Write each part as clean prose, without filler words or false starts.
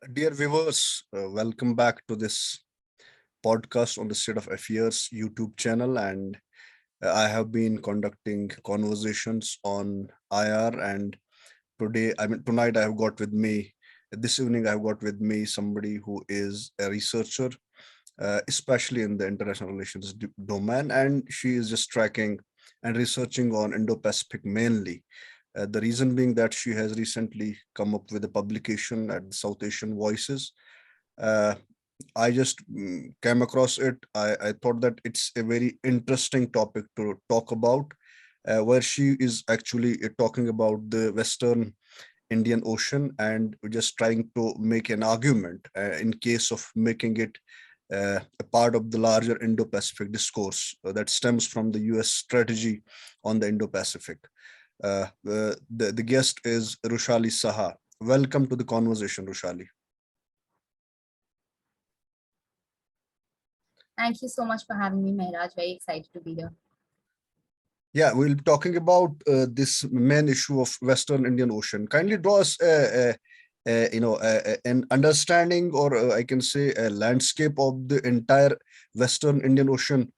Dear viewers, welcome back to this podcast on the State of Affairs YouTube channel. And I have been conducting conversations on IR. And tonight I have got with me, this evening I have got with me somebody who is a researcher, especially in the international relations domain. And she is just tracking and researching on Indo-Pacific mainly. The reason being that she has recently come up with a publication at the South Asian Voices. Uh, I just came across it. I thought that it's a very interesting topic to talk about, where she is actually talking about the Western Indian Ocean and just trying to make an argument in case of making it a part of the larger Indo-Pacific discourse that stems from the US strategy on the Indo-Pacific. The guest is Rushali Saha. Welcome to the conversation, Rushali. Thank you so much for having me, Mehraj. Very excited to be here. Yeah, we'll be talking about this main issue of Western Indian Ocean. Kindly draw us an understanding, or I can say a landscape of the entire Western Indian Ocean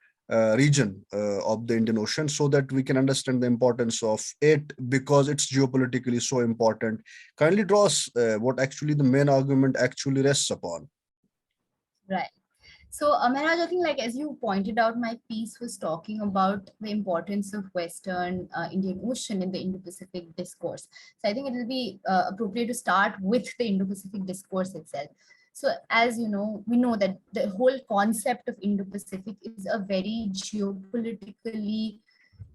region of the Indian Ocean, so that we can understand the importance of it because it's geopolitically so important. Kindly draw us what actually the main argument actually rests upon. Right. So, Mehraj, I think, like as you pointed out, my piece was talking about the importance of Western Indian Ocean in the Indo-Pacific discourse. So, I think it will be appropriate to start with the Indo-Pacific discourse itself. So, as you know, we know that the whole concept of Indo-Pacific is a very geopolitically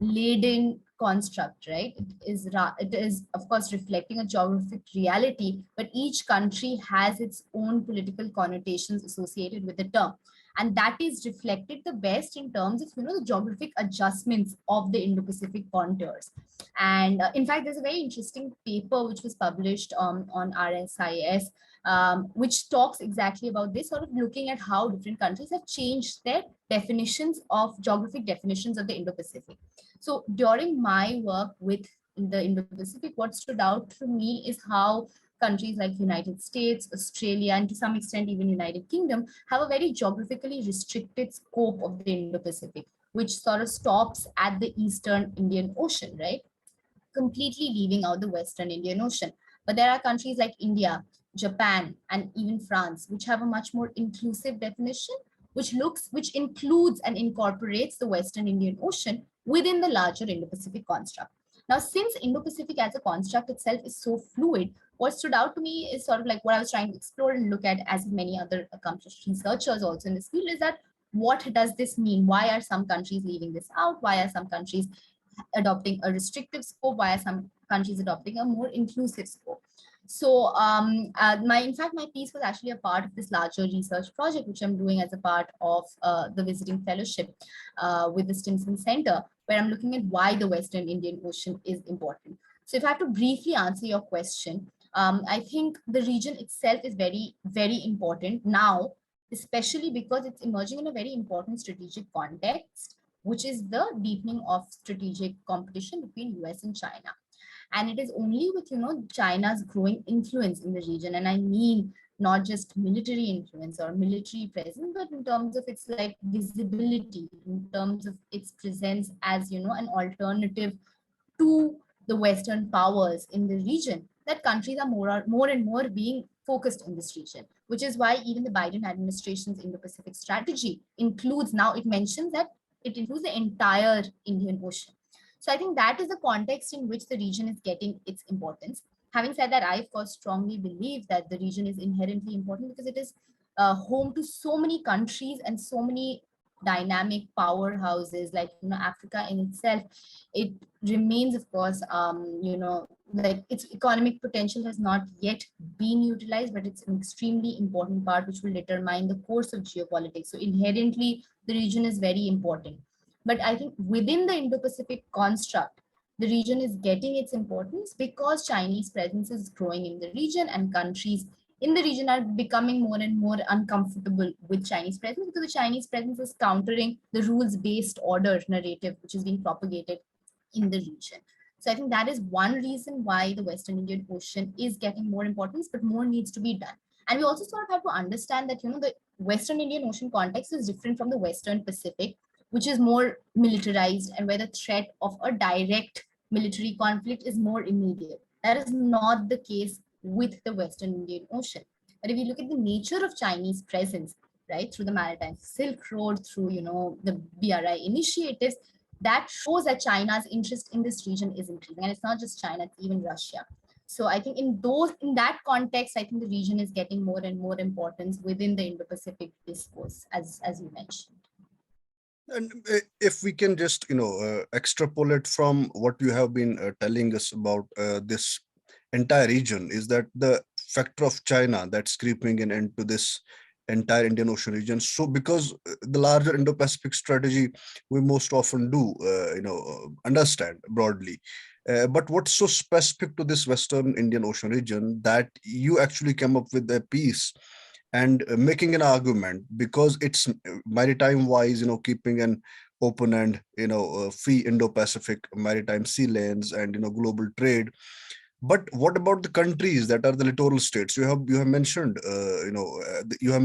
laden construct, right? It is of course reflecting a geographic reality, but each country has its own political connotations associated with the term, and that is reflected the best in terms of the geographic adjustments of the Indo-Pacific contours. And in fact, there's a very interesting paper which was published on RSIS, which talks exactly about this, sort of looking at how different countries have changed their definitions of geographic definitions of the Indo-Pacific. So during my work with the Indo-Pacific, what stood out to me is how countries like United States, Australia, and to some extent even United Kingdom have a very geographically restricted scope of the Indo-Pacific, which sort of stops at the Eastern Indian Ocean, right? Completely leaving out the Western Indian Ocean. But there are countries like India, Japan, and even France, which have a much more inclusive definition, which includes and incorporates the Western Indian Ocean within the larger Indo-Pacific construct. Now, since Indo-Pacific as a construct itself is so fluid, what stood out to me is sort of like what I was trying to explore and look at, as many other accomplished researchers also in this field, is that what does this mean? Why are some countries leaving this out? Why are some countries adopting a restrictive scope? Why are some countries adopting a more inclusive scope? So in fact, my piece was actually a part of this larger research project, which I'm doing as a part of the visiting fellowship with the Stimson Center, where I'm looking at why the Western Indian Ocean is important. So if I have to briefly answer your question, I think the region itself is very, very important now, especially because it's emerging in a very important strategic context, which is the deepening of strategic competition between US and China. And it is only with China's growing influence in the region, and I mean not just military influence or military presence, but in terms of its like visibility, in terms of its presence as an alternative to the Western powers in the region, that countries are more and more being focused in this region, which is why even the Biden administration's Indo-Pacific strategy includes, now it mentions that it includes the entire Indian Ocean. So I think that is the context in which the region is getting its importance. Having said that, I of course strongly believe that the region is inherently important because it is home to so many countries and so many dynamic powerhouses, like Africa in itself. It remains, of course, like its economic potential has not yet been utilized, but it's an extremely important part which will determine the course of geopolitics. So inherently the region is very important. But I think within the Indo-Pacific construct, the region is getting its importance because Chinese presence is growing in the region, and countries in the region are becoming more and more uncomfortable with Chinese presence because the Chinese presence is countering the rules-based order narrative which is being propagated in the region. So I think that is one reason why the Western Indian Ocean is getting more importance, but more needs to be done. And we also sort of have to understand that, the Western Indian Ocean context is different from the Western Pacific, which is more militarized and where the threat of a direct military conflict is more immediate. That is not the case with the Western Indian Ocean. But if you look at the nature of Chinese presence, right, through the Maritime Silk Road, through, the BRI initiatives, that shows that China's interest in this region is increasing. And it's not just China, it's even Russia. So I think in that context, I think the region is getting more and more importance within the Indo-Pacific discourse, as you mentioned. And if we can just, extrapolate from what you have been telling us about this entire region, is that the factor of China that's creeping in into this entire Indian Ocean region. So, because the larger Indo-Pacific strategy we most often do, understand broadly. But what's so specific to this Western Indian Ocean region that you actually came up with a piece and making an argument, because it's maritime wise, keeping an open and free Indo-Pacific maritime sea lanes and global trade. But what about the countries that are the littoral states? You have mentioned, you have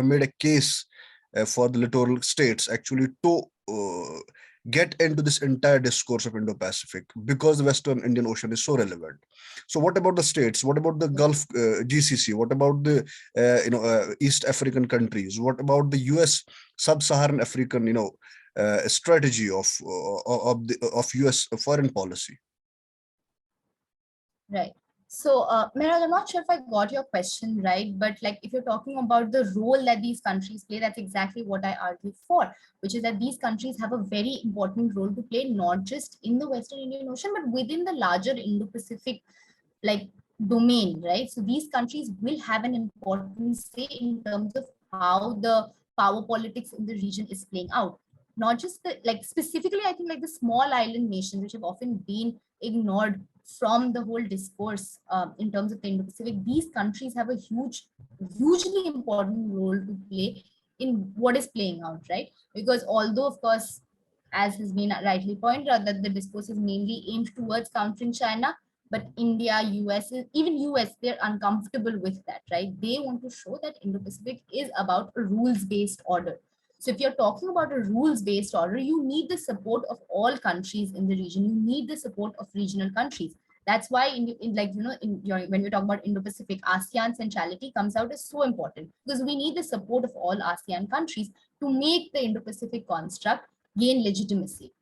made a case for the littoral states actually to get into this entire discourse of Indo-Pacific, because the Western Indian Ocean is so relevant. So what about the states? What about the Gulf GCC? What about the East African countries? What about the US sub-Saharan African strategy of US foreign policy? Right. So, Mehraj, I'm not sure if I got your question right, but like if you're talking about the role that these countries play, that's exactly what I argue for, which is that these countries have a very important role to play, not just in the Western Indian Ocean, but within the larger Indo-Pacific like domain, right? So these countries will have an important say in terms of how the power politics in the region is playing out. Not just the like specifically, I think like the small island nations, which have often been ignored from the whole discourse in terms of the Indo-Pacific. These countries have a hugely important role to play in what is playing out, right? Because although, of course, as has been rightly pointed out, that the discourse is mainly aimed towards countering China, but India, US, even US, they're uncomfortable with that, right? They want to show that Indo-Pacific is about a rules-based order. So if you're talking about a rules-based order, you need the support of all countries in the region. You need the support of regional countries. That's why when we talk about Indo-Pacific, ASEAN centrality comes out as so important, because we need the support of all ASEAN countries to make the Indo-Pacific construct gain legitimacy.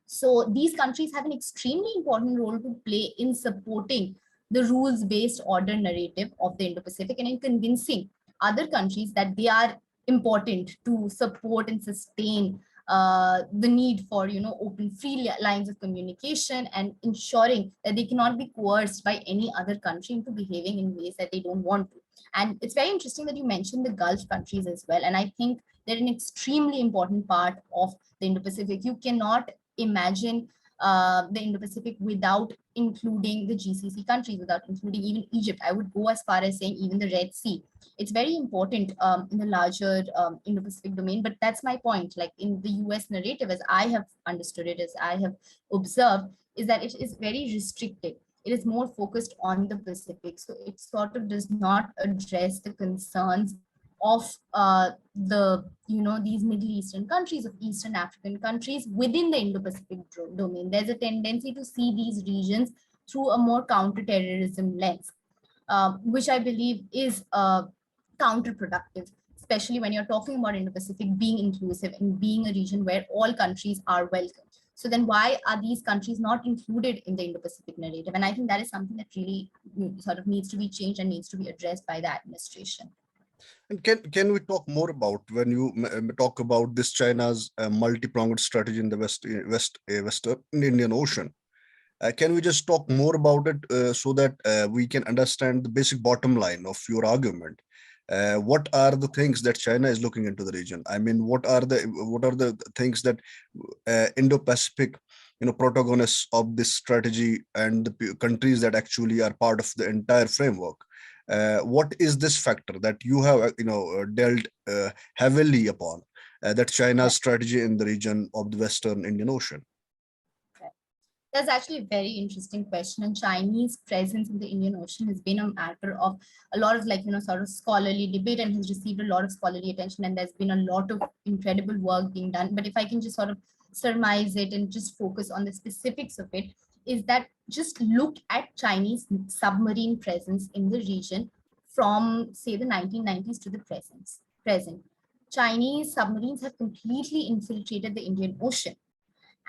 So these countries have an extremely important role to play in supporting the rules-based order narrative of the Indo-Pacific and in convincing other countries that they are important to support and sustain the need for open free lines of communication, and ensuring that they cannot be coerced by any other country into behaving in ways that they don't want to. And it's very interesting that you mentioned the Gulf countries as well, and I think they're an extremely important part of the Indo-Pacific. You cannot imagine the Indo-Pacific without including the GCC countries, without including even Egypt. I would go as far as saying even the Red Sea. It's very important in the larger Indo-Pacific domain, but that's my point. Like in the US narrative, as I have understood it, as I have observed, is that it is very restricted. It is more focused on the Pacific. So it sort of does not address the concerns of these Middle Eastern countries, of Eastern African countries within the Indo-Pacific domain. There's a tendency to see these regions through a more counterterrorism lens, which I believe is counterproductive, especially when you're talking about Indo-Pacific being inclusive and being a region where all countries are welcome. So then why are these countries not included in the Indo-Pacific narrative? And I think that is something that really sort of needs to be changed and needs to be addressed by the administration. And can we talk more about, when you talk about this China's multi-pronged strategy in the Western Indian Ocean? Can we just talk more about it so that we can understand the basic bottom line of your argument? What are the things that China is looking into the region? I mean, what are the things that Indo-Pacific, protagonists of this strategy and the countries that actually are part of the entire framework? What is this factor that you have, dealt heavily upon? That China's strategy in the region of the Western Indian Ocean. That's actually a very interesting question. And Chinese presence in the Indian Ocean has been a matter of a lot of sort of scholarly debate and has received a lot of scholarly attention. And there's been a lot of incredible work being done. But if I can just sort of surmise it and just focus on the specifics of it, is that just look at Chinese submarine presence in the region from, say, the 1990s to the present. Chinese submarines have completely infiltrated the Indian Ocean,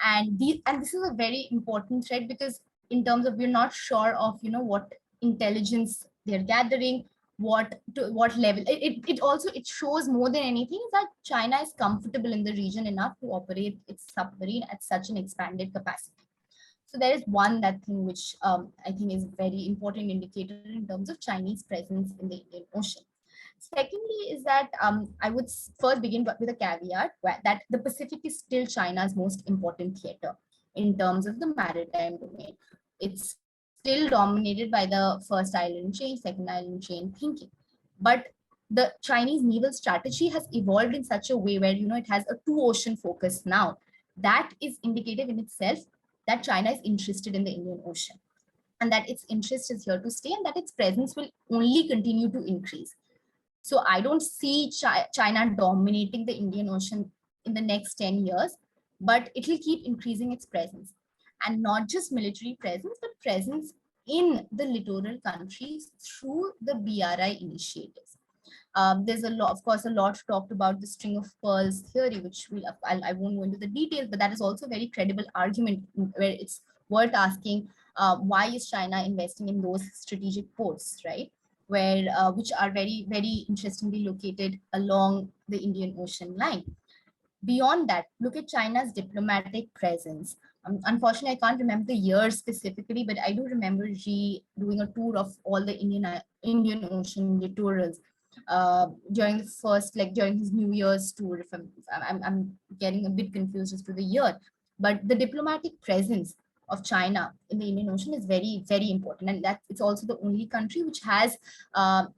and this is a very important thread, because in terms of, we're not sure of what intelligence they're gathering, what to what level. It also, it shows more than anything is that China is comfortable in the region enough to operate its submarine at such an expanded capacity. So there is one that thing which I think is very important indicator in terms of Chinese presence in the Indian Ocean. Secondly, is that I would first begin with a caveat that the Pacific is still China's most important theater in terms of the maritime domain. It's still dominated by the first island chain, second island chain thinking. But the Chinese naval strategy has evolved in such a way where it has a two ocean focus now. That is indicative in itself that China is interested in the Indian Ocean, and that its interest is here to stay, and that its presence will only continue to increase. So I don't see China dominating the Indian Ocean in the next 10 years, but it will keep increasing its presence. And not just military presence, but presence in the littoral countries through the BRI initiatives. There's a lot, of course, a lot talked about the string of pearls theory, which I won't go into the details, but that is also a very credible argument where it's worth asking, why is China investing in those strategic ports, right? Where which are very, very interestingly located along the Indian Ocean line. Beyond that, look at China's diplomatic presence. Unfortunately, I can't remember the year specifically, but I do remember doing a tour of all the Indian Ocean littorals during the first, like during his New Year's tour. If I'm getting a bit confused as to the year, but the diplomatic presence of China in the Indian Ocean is very, very important, and that it's also the only country which has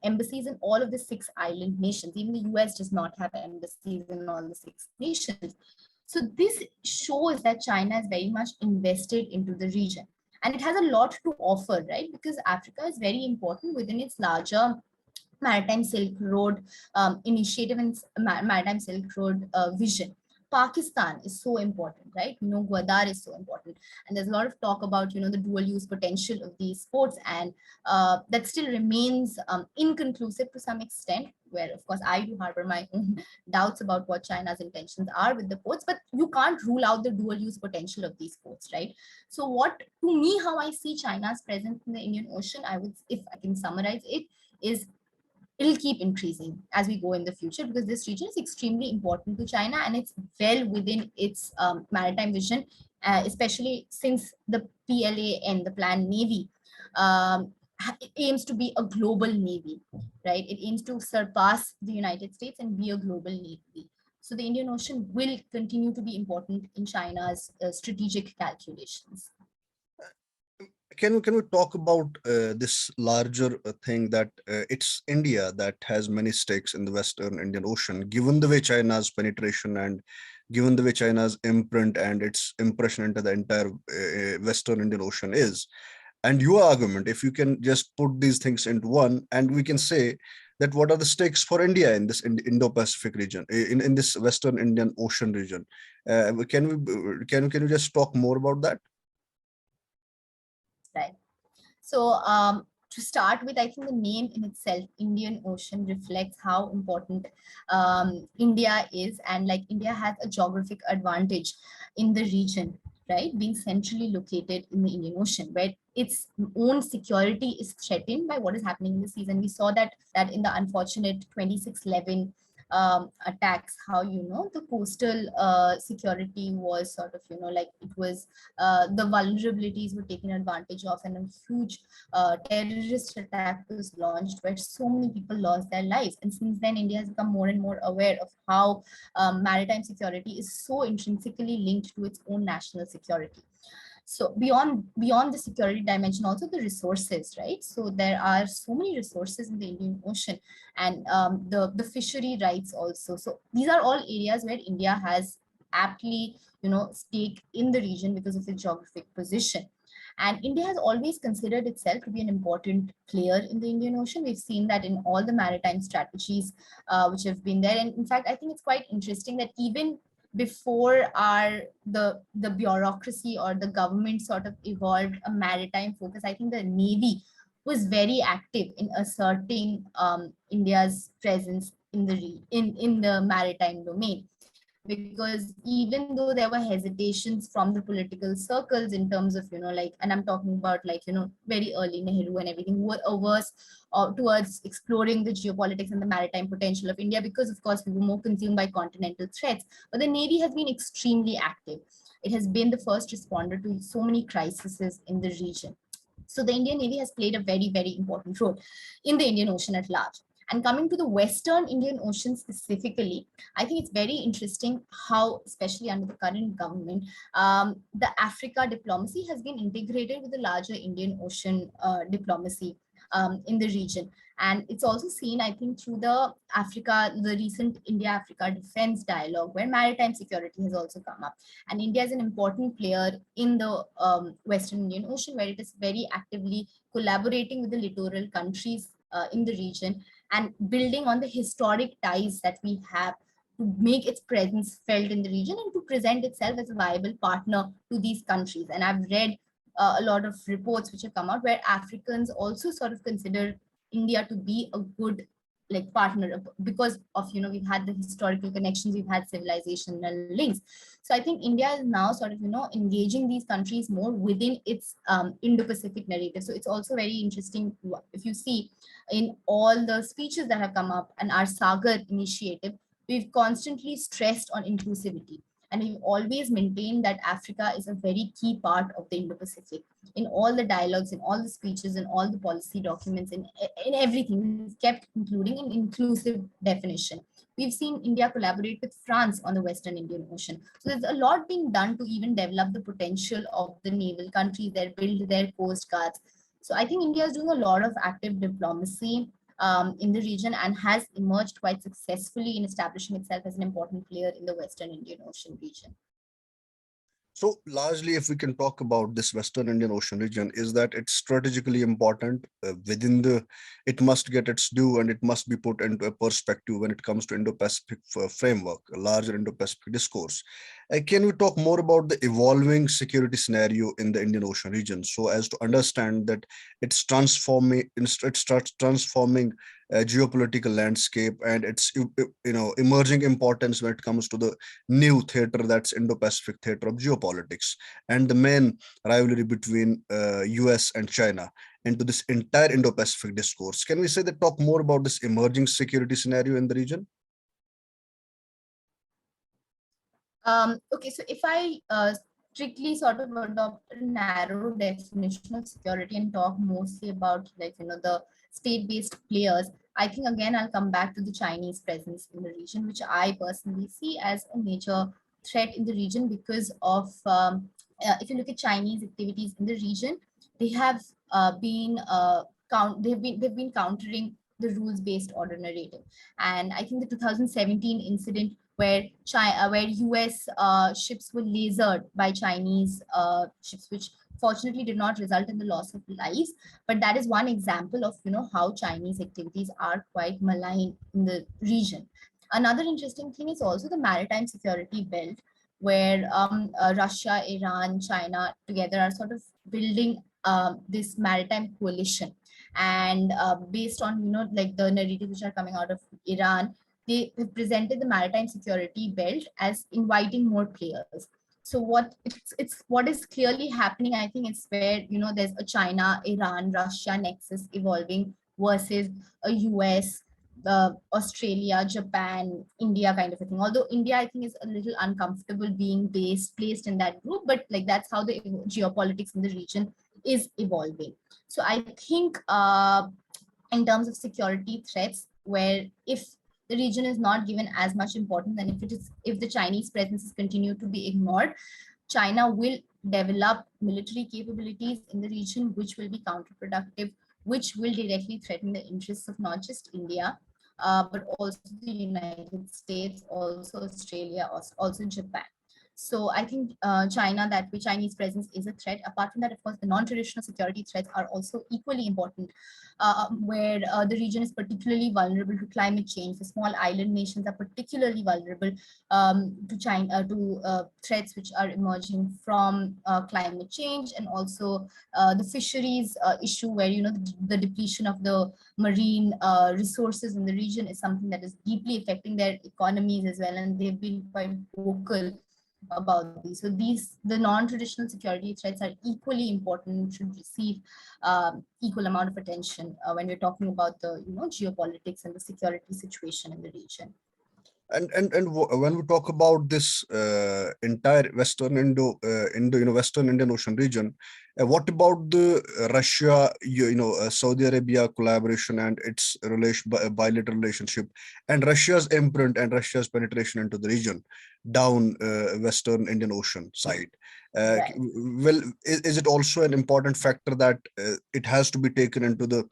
embassies in all of the six island nations. Even the US does not have embassies in all the six nations. So this shows that China is very much invested into the region. And it has a lot to offer, right? Because Africa is very important within its larger Maritime Silk Road initiative and Maritime Silk Road vision. Pakistan is so important, right? Gwadar is so important, and there's a lot of talk about the dual use potential of these ports, and that still remains inconclusive to some extent. Where of course I do harbor my own doubts about what China's intentions are with the ports, but you can't rule out the dual use potential of these ports, right? So, what to me, how I see China's presence in the Indian Ocean, I would, if I can summarize it, is it'll keep increasing as we go in the future, because this region is extremely important to China and it's well within its maritime vision, especially since the PLA and the planned navy it aims to be a global navy, right? It aims to surpass the United States and be a global navy. So the Indian Ocean will continue to be important in China's strategic calculations. Can we talk about this larger thing that it's India that has many stakes in the Western Indian Ocean, given the way China's penetration and given the way China's imprint and its impression into the entire Western Indian Ocean is. And your argument, if you can just put these things into one, and we can say that what are the stakes for India in this Indo-Pacific region, in this Western Indian Ocean region? Can we just talk more about that? Right. So to start with, I think the name in itself, Indian Ocean, reflects how important India is, and like India has a geographic advantage in the region, right? Being centrally located in the Indian Ocean, where its own security is threatened by what is happening in the seas. And we saw that in the unfortunate 2611 attacks, how the coastal security was sort of like it was the vulnerabilities were taken advantage of, and a huge terrorist attack was launched where so many people lost their lives. And since then, India has become more and more aware of how maritime security is so intrinsically linked to its own national security. So beyond the security dimension, also the resources, right? So there are so many resources in the Indian Ocean, and the fishery rights also. So these are all areas where India has aptly, stake in the region because of its geographic position. And India has always considered itself to be an important player in the Indian Ocean. We've seen that in all the maritime strategies which have been there. And in fact, I think it's quite interesting that even before the bureaucracy or the government sort of evolved a maritime focus, I think the Navy was very active in asserting India's presence in the maritime domain. Because even though there were hesitations from the political circles in terms of, and I'm talking about like, very early Nehru and everything, who were averse towards exploring the geopolitics and the maritime potential of India, because of course we were more consumed by continental threats. But the Navy has been extremely active. It has been the first responder to so many crises in the region. So the Indian Navy has played a very, very important role in the Indian Ocean at large. And coming to the Western Indian Ocean specifically, I think it's very interesting how, especially under the current government, the Africa diplomacy has been integrated with the larger Indian Ocean diplomacy in the region. And it's also seen, I think, through the recent India-Africa defense dialogue, where maritime security has also come up. And India is an important player in the Western Indian Ocean, where it is very actively collaborating with the littoral countries in the region and building on the historic ties that we have to make its presence felt in the region and to present itself as a viable partner to these countries. And I've read a lot of reports which have come out where Africans also sort of consider India to be a good like partner, because of, we've had the historical connections, we've had civilizational links. So I think India is now sort of, engaging these countries more within its Indo-Pacific narrative. So it's also very interesting if you see in all the speeches that have come up and our Sagar initiative, we've constantly stressed on inclusivity. And we've always maintained that Africa is a very key part of the Indo-Pacific. In all the dialogues, in all the speeches, in all the policy documents, in everything, we've kept including an inclusive definition. We've seen India collaborate with France on the Western Indian Ocean. So there's a lot being done to even develop the potential of the naval countries that build their coast guards. So I think India is doing a lot of active diplomacy in the region and has emerged quite successfully in establishing itself as an important player in the Western Indian Ocean region. So largely, if we can talk about this Western Indian Ocean region, is that it's strategically important within it must get its due, and it must be put into a perspective when it comes to Indo-Pacific framework, a larger Indo-Pacific discourse. Can we talk more about the evolving security scenario in the Indian Ocean region, so as to understand that it starts transforming geopolitical landscape and its emerging importance when it comes to the new theater, that's Indo-Pacific theater of geopolitics, and the main rivalry between US and China into this entire Indo-Pacific discourse. Can we say that talk more about this emerging security scenario in the region? Okay, so if I strictly sort of adopt a narrow definition of security and talk mostly about like, the state-based players, I think again, I'll come back to the Chinese presence in the region, which I personally see as a major threat in the region because of, if you look at Chinese activities in the region, they have they've been countering the rules-based order narrative. And I think the 2017 incident where US ships were lasered by Chinese ships, which fortunately did not result in the loss of lives. But that is one example of how Chinese activities are quite malign in the region. Another interesting thing is also the maritime security belt, where Russia, Iran, China together are sort of building this maritime coalition. And based on like the narratives which are coming out of Iran, they have presented the maritime security belt as inviting more players. So what is clearly happening, I think it's where there's a China, Iran, Russia nexus evolving versus a US, Australia, Japan, India kind of a thing. Although India, I think, is a little uncomfortable being placed in that group, but like that's how the geopolitics in the region is evolving. So I think in terms of security threats, where if the region is not given as much importance, and if the Chinese presence is continued to be ignored, China will develop military capabilities in the region, which will be counterproductive, which will directly threaten the interests of not just India, but also the United States, also Australia, also Japan. So I think China, that way Chinese presence is a threat. Apart from that, of course, the non-traditional security threats are also equally important, where the region is particularly vulnerable to climate change. The small island nations are particularly vulnerable to China, to threats which are emerging from climate change, and also the fisheries issue, where the depletion of the marine resources in the region is something that is deeply affecting their economies as well, and they've been quite vocal about these. So the non-traditional security threats are equally important, should receive equal amount of attention when we're talking about the geopolitics and the security situation in the region. When we talk about this entire Western Western Indian Ocean region, what about the Russia, Saudi Arabia collaboration and its bilateral relationship, and Russia's imprint and Russia's penetration into the region down Western Indian Ocean side? Right. Well, is it also an important factor that it has to be taken into the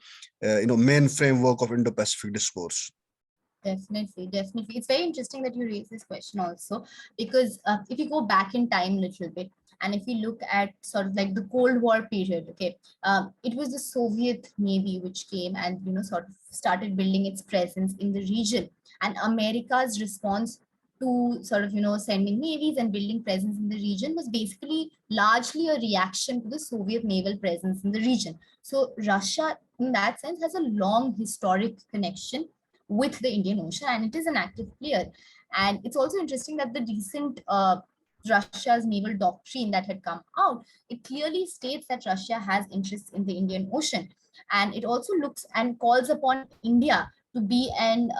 main framework of Indo-Pacific discourse? Definitely, definitely. It's very interesting that you raise this question also, because if you go back in time a little bit, and if you look at sort of like the Cold War period, okay, it was the Soviet Navy which came and sort of started building its presence in the region, and America's response to sort of sending navies and building presence in the region was basically largely a reaction to the Soviet naval presence in the region. So Russia, in that sense, has a long historic connection with the Indian Ocean, and it is an active player. And it's also interesting that the recent Russia's naval doctrine that had come out, it clearly states that Russia has interests in the Indian Ocean, and it also looks and calls upon India to be an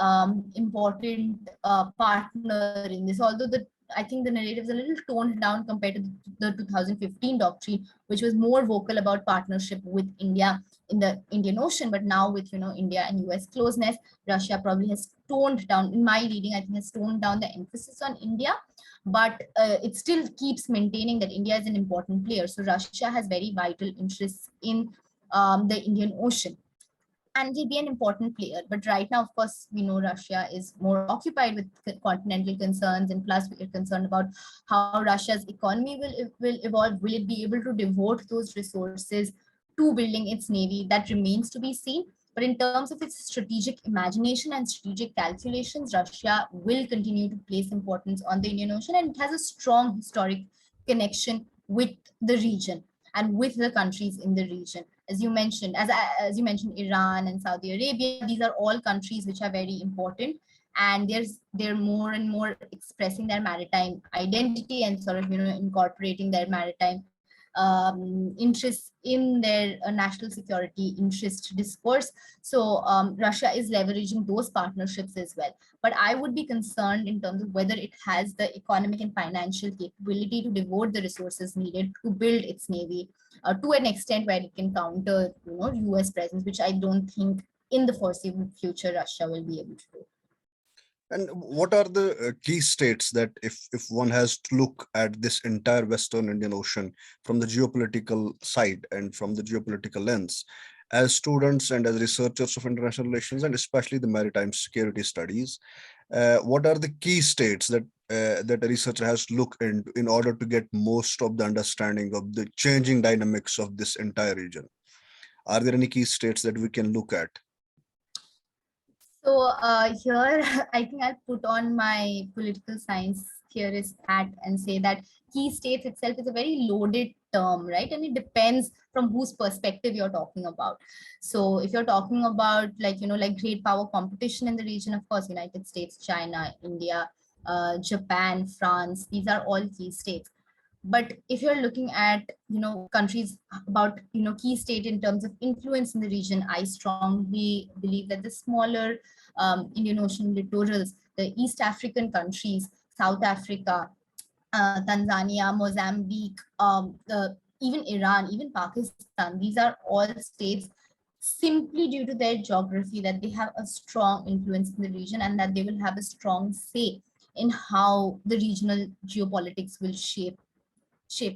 important partner in this. Although I think the narrative is a little toned down compared to the 2015 doctrine, which was more vocal about partnership with India in the Indian Ocean. But now with India and US closeness, Russia probably has toned down, in my reading, I think has toned down the emphasis on India, but it still keeps maintaining that India is an important player. So Russia has very vital interests in the Indian Ocean, and will be an important player. But right now, of course, we know Russia is more occupied with continental concerns, and plus we are concerned about how Russia's economy will evolve. Will it be able to devote those resources to building its navy? That remains to be seen. But in terms of its strategic imagination and strategic calculations, Russia will continue to place importance on the Indian Ocean, and it has a strong historic connection with the region and with the countries in the region. As you mentioned, as you mentioned, Iran and Saudi Arabia, these are all countries which are very important, and they're more and more expressing their maritime identity and sort of incorporating their maritime interests in their national security interest discourse. So Russia is leveraging those partnerships as well. But I would be concerned in terms of whether it has the economic and financial capability to devote the resources needed to build its navy to an extent where it can counter US presence, which I don't think in the foreseeable future Russia will be able to do. And what are the key states that, if one has to look at this entire Western Indian Ocean from the geopolitical side and from the geopolitical lens, as students and as researchers of international relations and especially the maritime security studies, what are the key states that a researcher has to look into in order to get most of the understanding of the changing dynamics of this entire region? Are there any key states that we can look at? So here, I think I'll put on my political science theorist hat and say that key states itself is a very loaded term, right? And it depends from whose perspective you're talking about. So if you're talking about like great power competition in the region, of course, United States, China, India, Japan, France, these are all key states. But if you're looking at countries about key state in terms of influence in the region, I strongly believe that the smaller Indian Ocean littorals, the East African countries, South Africa, Tanzania, Mozambique, even Iran, even Pakistan, these are all states simply due to their geography, that they have a strong influence in the region, and that they will have a strong say in how the regional geopolitics will shape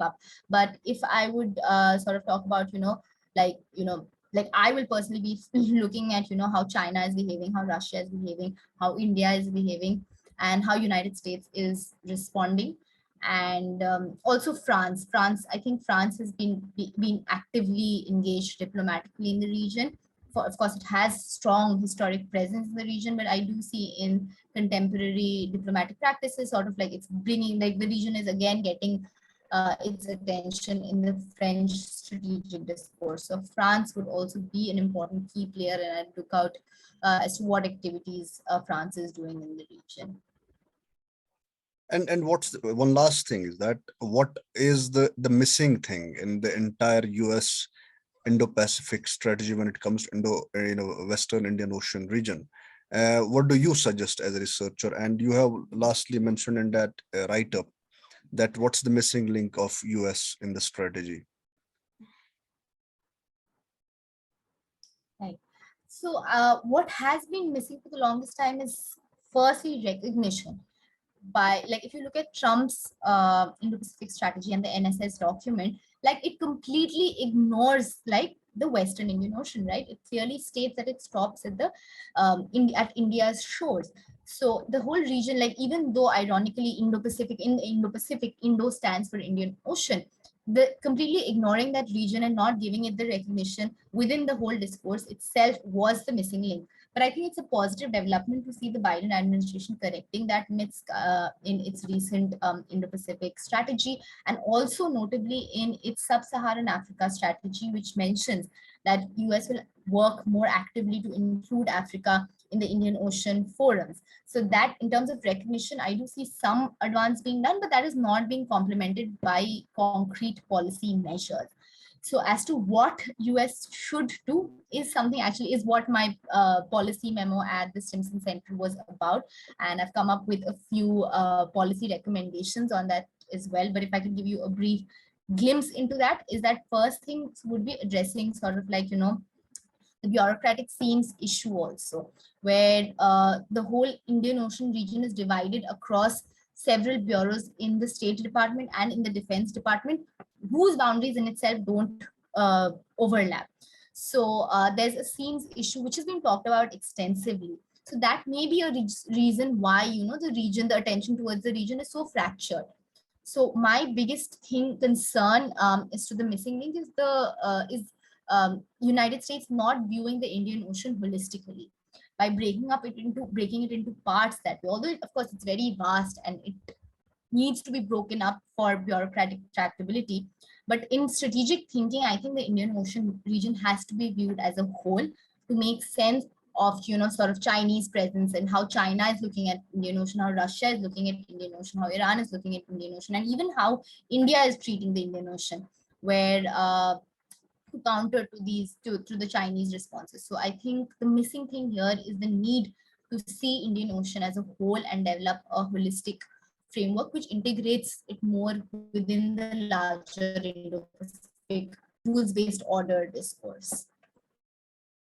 up. But if I would sort of talk about like like I will personally be looking at how China is behaving, how Russia is behaving, how India is behaving, and how United States is responding. and also France. I think France has been actively engaged diplomatically in the region. Of course, it has strong historic presence in the region, but I do see in contemporary diplomatic practices, sort of like it's bringing, like the region is again getting its attention in the French strategic discourse. So France would also be an important key player, and I'd look out as to what activities France is doing in the region. And what's one last thing is that what is the missing thing in the entire US Indo-Pacific strategy when it comes to Western Indian Ocean region? What do you suggest as a researcher? And you have lastly mentioned in that write-up that what's the missing link of US in the strategy? Right. So what has been missing for the longest time is firstly recognition by, like, if you look at Trump's Indo-Pacific strategy and the NSS document, like it completely ignores like the Western Indian Ocean, right? It clearly states that it stops at the at India's shores. So the whole region, like even though ironically Indo-Pacific, in the Indo-Pacific, Indo stands for Indian Ocean, the completely ignoring that region and not giving it the recognition within the whole discourse itself was the missing link. But I think it's a positive development to see the Biden administration correcting that myth in its recent Indo-Pacific strategy, and also notably in its Sub-Saharan Africa strategy, which mentions that US will work more actively to include Africa in the Indian Ocean forums. So that in terms of recognition, I do see some advance being done, but that is not being complemented by concrete policy measures. So as to what US should do is something, actually is what my policy memo at the Stimson Center was about, and I've come up with a few policy recommendations on that as well. But if I could give you a brief glimpse into that, is that first thing would be addressing sort of like, the bureaucratic seams issue also, where the whole Indian Ocean region is divided across several bureaus in the State Department and in the Defense Department, whose boundaries in itself don't overlap. So there's a seams issue which has been talked about extensively. So that may be a reason why, the attention towards the region is so fractured. So my biggest concern is to the missing link is United States not viewing the Indian Ocean holistically by breaking it into parts that way. Although of course it's very vast and it needs to be broken up for bureaucratic tractability, but in strategic thinking, I think the Indian Ocean region has to be viewed as a whole to make sense of sort of Chinese presence and how China is looking at Indian Ocean, how Russia is looking at Indian Ocean, how Iran is looking at Indian Ocean, and even how India is treating the Indian Ocean, where to counter to through the Chinese responses. So I think the missing thing here is the need to see Indian Ocean as a whole and develop a holistic framework which integrates it more within the larger Indo-Pacific rules-based order discourse.